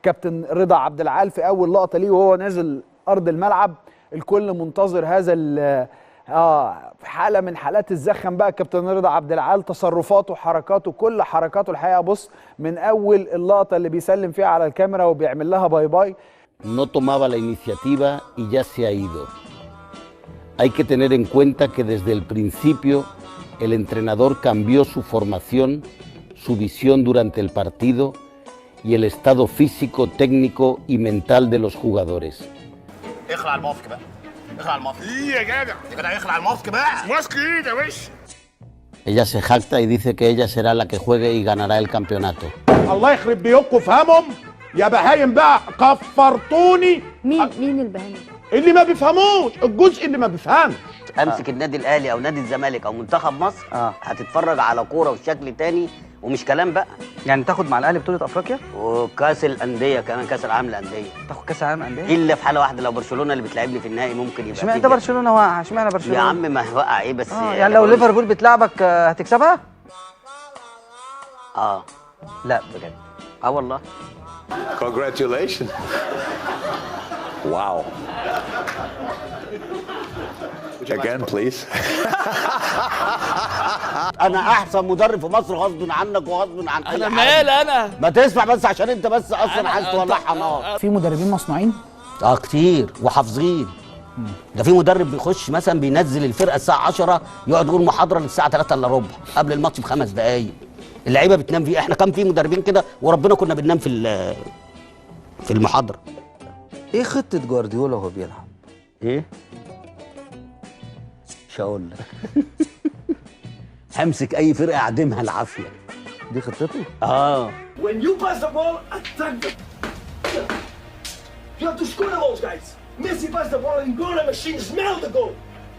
كابتن رضا عبد العال في اول لقطه ليه وهو نازل ارض الملعب. الكل منتظر هذا في حاله من حالات الزخم بقى. كابتن رضا عبد العال تصرفاته حركاته كل حركاته الحقيقه بص من اول اللقطه اللي بيسلم فيها على الكاميرا وبيعمل لها باي باي. No tomaba la iniciativa y ya se ha ido. Hay que tener en cuenta que desde el principio el entrenador cambió su formación, su visión durante el partido y el estado físico, técnico y mental de los jugadores. اخلع الماسك بقى. اخلع الماسك. ايه يا جدع؟ يا جدع اخلع الماسك بقى. ماسك ايه ده يا باشا؟ Ella se jacta y dice que ella será la que juegue y ganará el campeonato. الله يخرب بيوتكم فهمهم يا بهايم بقى كفرتوني. مين البهايم؟ اللي ما بيفهموش الجزء اللي ما بيفهمش. امسك النادي الاهلي او نادي الزمالك او منتخب مصر هتتفرج على كوره وشكل تاني ومش كلام بقى. يعني تاخد مع الاهلي بطوله افريقيا وكاس الانديه كمان، كاس العالم للانديه. تاخد كاس العالم انديه الا في حاله واحده، لو برشلونه اللي بتلعبني في النهائي ممكن يبقى. اشمعنى ده برشلونه واقع؟ اشمعنى برشلونه يا عم ما وقع ايه بس. يعني لو ليفربول بتلعبك هتكسبها؟ لا بجد والله. Congratulations. Wow. Again, please. انا احسن مدرب في مصر غصب عنك وغصب عن انا مال انا ما تسمع بس عشان انت بس اصلا عايز تولعها نار. في مدربين مصنوعين كتير وحافظين. ده في مدرب بيخش مثلا بينزل الفرقه الساعه 10 يقعد يقول محاضره للساعه 3 الا ربع قبل الماتش ب5 دقائق. اللعيبه بتنام فيه. احنا كان في مدربين كده وربنا كنا بننام في المحاضره. ايه خطه جوارديولا وهو بيلعب؟ ايه؟ مش هقول لك. همسك اي فرقه اعدمها العافيه. دي خطته؟ When you pass the ball, attack them. You have to score those guys. Messi pass the ball and goal machine smell the goal.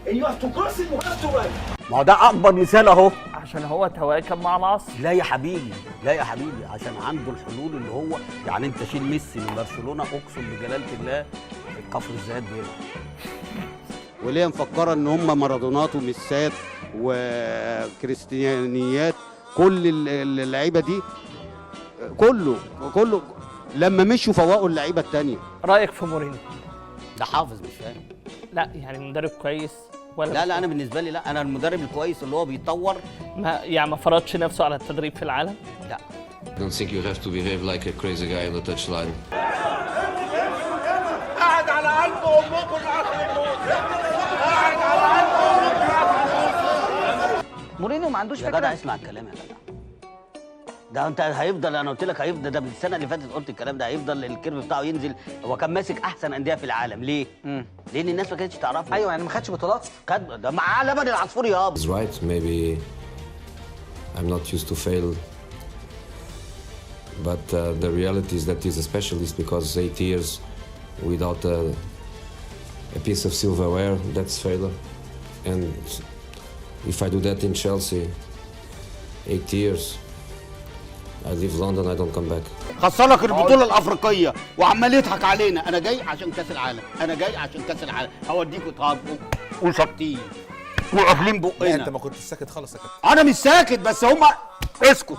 And you have to cross it, you have to run. ما هو ده اكبر مثال اهو. عشان هو تواكب مع العصر. لا يا حبيبي، لا يا حبيبي، عشان عنده الحلول اللي هو يعني انت شيل ميسي من برشلونه اقسم بجلاله الله الكفر الزاد بيلعب. وليه مفكره ان هم مارادونات وميسات وكريستيانيات كل اللعيبه دي كله لما مشوا فوقوا اللعيبه الثانيه. رايك في مورينيو؟ ده حافظ مش فاهم. لا يعني مدرب كويس ولا لا انا بالنسبه لي لا، انا المدرب الكويس اللي هو بيطور. ما فرضش نفسه على التدريب في العالم؟ لا. I don't think you have to behave like a crazy guy on the touchline. قاعد على قلب امكم لاخر الموت. قاعد على قلب امكم لاخر الموت. مورينيو ما عندوش يا فكره. جدع اسمع الكلام يا جدع. ده انت هيفضل، انا قلت لك هيفضل، ده من السنه اللي فاتت قلت الكلام ده، هيفضل الكيرف بتاعه ينزل. هو كان ماسك احسن انديه في العالم ليه؟ لان الناس ما كانتش تعرفه. ايوه يعني ما خدش بطولات. خد ده معاه لبن العصفور يابا. He's right. Maybe I'm not used to fail. But the reality is that he's a specialist because 8 years without a piece of silverware, that's failure. And if I do that in Chelsea, 8 years, I leave London, I don't come back. خسرك البطوله الافريقيه وعمال يضحك علينا. انا جاي عشان كاس العالم، انا جاي عشان كاس العالم، هوديكوا تهاجموا وشاطين وقافلين بقنا. انت ما كنتش ساكت خالص يا كابتن. انا مش ساكت بس هم اسكت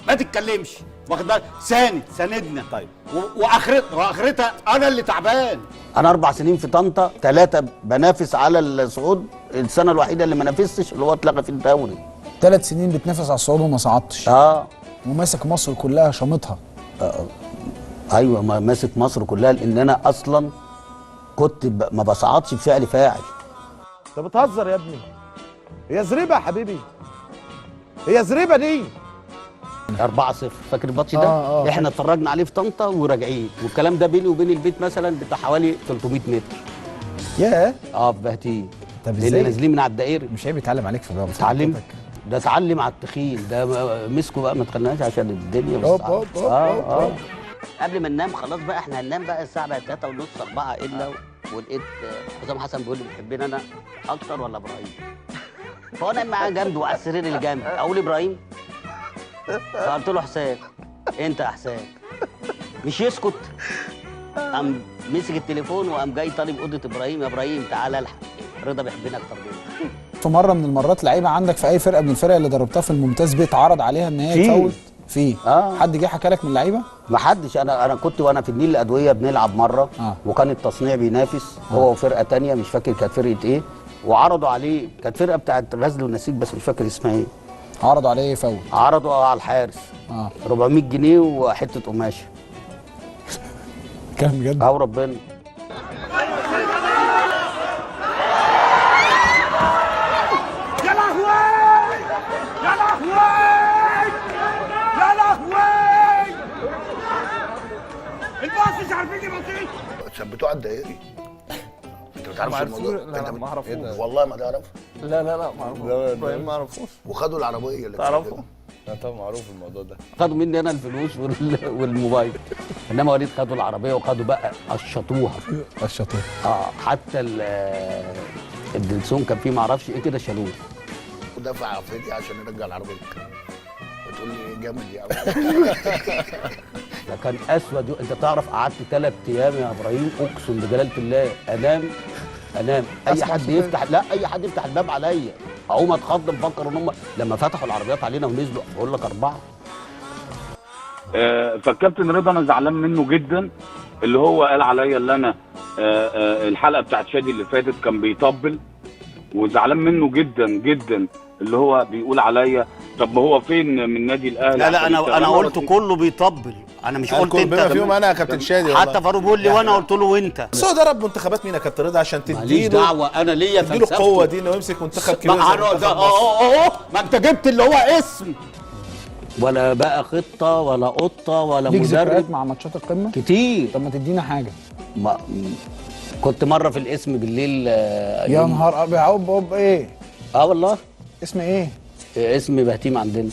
ما تتكلمش، واخد بالك؟ ساندنا. طيب واخرتها انا اللي تعبان. انا 4 سنين في طنطا، 3 بنافس على الصعود، السنه الوحيده اللي ما نافستش اللي هو اتلغى في الدوري. 3 سنين بتنافس على الصعود وما صعدتش. وماسك مصر كلها شامطها. ايوه ماسك مصر كلها لان انا اصلا كنت ما بصعدش بفعل فاعل. انت بتهزر يا ابني. هي زريبه يا حبيبي. هي زريبه دي. 4-0 فاكر الماتش ده؟ احنا اتفرجنا عليه في طنطا وراجعين، والكلام ده بيني وبين البيت مثلا بتاع حوالي 300 متر. ياه. في بهتين. طب ازاي؟ لان نازلين من على الدائري. مش عيب يتعلم عليك في الرابط؟ اتعلم. ده اتعلم على التخين ده، مسكه بقى ما تخليناش عشان الدنيا بس. قبل ما ننام خلاص بقى، احنا هننام بقى الساعه بقت 3 ونص 4 الا ولقيت حسام حسن بيقول لي بتحبني انا اكتر ولا ابراهيم؟ فهو نايم معاه جنبي وعلى السرير اللي جنبي، اقول ابراهيم؟ فقلت له حسام. انت يا حسام. مش يسكت، قام مسك التليفون وقام جاي طالب اوضه ابراهيم. يا ابراهيم تعالى الحق، رضا بيحبنا اكتر منك. في مره من المرات لعيبه عندك في اي فرقه من الفرق اللي دربتها في الممتاز بيتعرض عليها ان هي تفوت فيه. حد جه حكى لك من اللعيبه؟ ما حدش. انا كنت وانا في النيل الادويه بنلعب مره وكان التصنيع بينافس هو وفرقه تانية مش فاكر كانت فرقه ايه، وعرضوا عليه، كانت فرقه بتاعت غزل والنسيج بس مش فاكر اسمها ايه. عرضوا عليه ايه فوت؟ عرضوا على الحارس 400 جنيه وحته قماشه. كام بجد؟ او ربنا. يا لهوي يا لهوي يا لهوي الباص مش عارفين يبصير. ثبتوه على الدائري. انت بتعرفش الموضوع؟ لا ما اعرفوش. والله ما تعرف. لا ما اعرفوش. ابراهيم ما اعرفوش. وخدوا العربيه اللي تعرفوا؟ لا طبعا معروف الموضوع ده. خدوا مني انا الفلوس والموبايل، انما وليد خدوا العربيه وخدوا بقى قشطوها. حتى الدلسون كان فيه ما اعرفش ايه كده شالوه. ودفع فدية عشان يرجع العربيه. وتقول لي جامد يا عم. ده كان اسود. انت تعرف قعدت 3 ايام يا ابراهيم اقسم بجلاله الله انام اي حد يفتح الباب عليا اقوم اتخض مفكر ان هم لما فتحوا العربيات علينا ونزلوا بقول لك 4. فالكابتن رضا انا زعلان منه جدا، اللي هو قال عليا اللي انا الحلقه بتاعت شادي اللي فاتت كان بيطبل، وزعلان منه جدا جدا اللي هو بيقول عليا طب ما هو فين من نادي الاهلي. لا انا قلت كله بيطبل، انا مش قلت انت. بما فيهم انا يا كابتن شادي حتى فاروق بيقول لي وانا قلت له وانت. بس هو درب منتخبات مين يا كابتن رضا عشان ماليش تديله دعوه انا ليا تديله القوه دي انه يمسك منتخب كبير زي منتخب مصر. ما انت جبت اللي هو اسم ولا بقى خطه ولا قطه ولا ليك مدرب. ذكريات مع ماتشات القمه كتير. طب ما تدينا حاجه. كنت مره في الاسم بالليل. يا نهار ابيض. ايه؟ والله. اسم ايه؟ اسم بهتيم عندنا.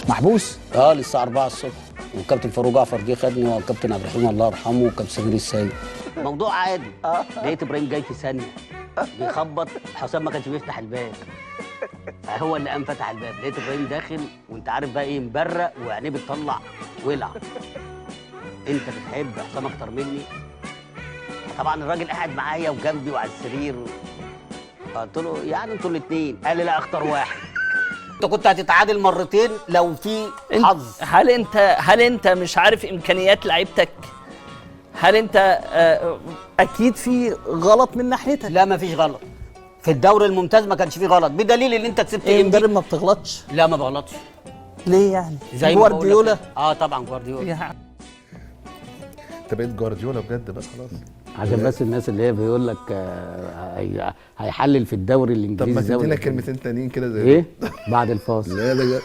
محبوس؟ للساعه 4 الصبح، والكابتن فاروق جعفر جه خدني والكابتن عبد الرحيم الله يرحمه والكابتن سمير السيد. موضوع عادي. لقيت ابراهيم جاي في ثانيه بيخبط، حسام ما كانش بيفتح الباب، هو اللي قام فتح الباب. لقيت ابراهيم داخل وانت عارف بقى ايه، مبرق وعينيه بتطلع ولع. انت بتحب حسام اكتر مني؟ طبعا الراجل قاعد معايا وجنبي وعلى السرير. قلت له يعني انتوا الاثنين. قال لي لا اختار واحد. انت كنت هتتعادل مرتين لو في حظ. هل انت مش عارف امكانيات لعيبتك؟ هل انت اكيد في غلط من ناحيتك؟ لا ما فيش غلط. في الدوري الممتاز ما كانش فيه غلط، بدليل ان انت كسبت مدرب ما بتغلطش؟ لا ما بغلطش. ليه يعني؟ زي جوارديولا؟ طبعا جوارديولا. انت بقيت جوارديولا بجد بقى خلاص. عشان بس الناس اللي هي بيقول لك هيحلل في الدوري الانجليزي. طب ما تدينا كلمتين تانيين كده زي ايه بعد الفاصل. لا